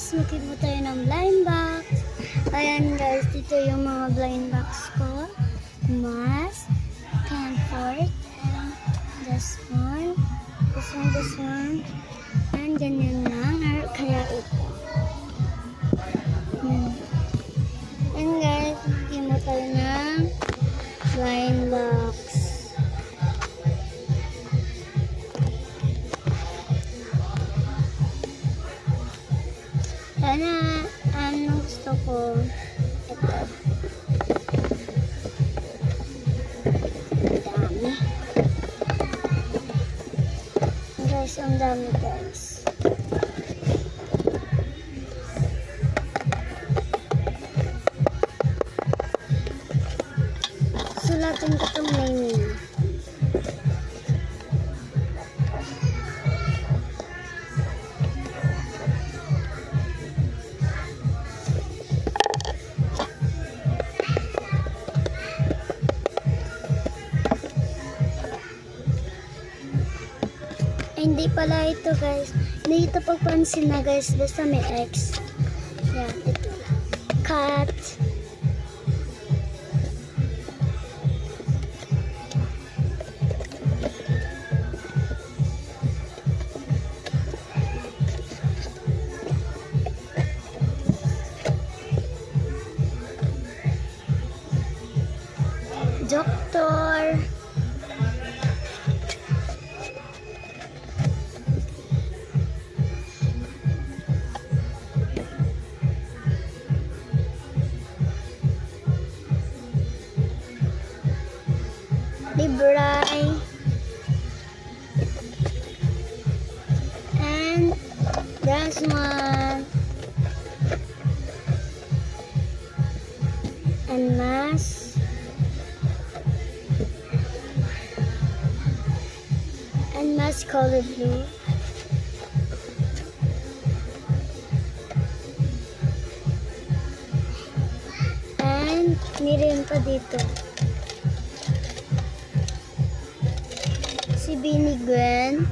guys, magkimo tayo ng blind box. Ayan guys, dito yung mga blind box ko. Mask, comfort, and this one, and ganyan lang, or kaya ito. And guys, magkimo tayo ng blind box. Sana, anong gusto ko? Ito. Dami. Guys, ang dami guys. Sulatin ko itong name niya. Hindi pala ito guys. Hindi ito pagpansin na guys. Basta may X. Yan, ito lang. Cut. Doktor. Libray, and this one, and mask, color blue, and meron pa dito si Bini Gwen,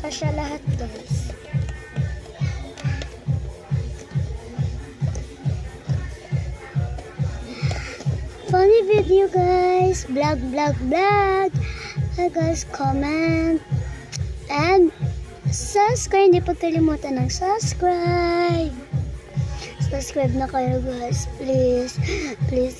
kasya lahat guys. Funny video guys, vlog. Hi guys, comment and subscribe. Hindi po kalimutan ng subscribe. Subscribe na kayo guys, please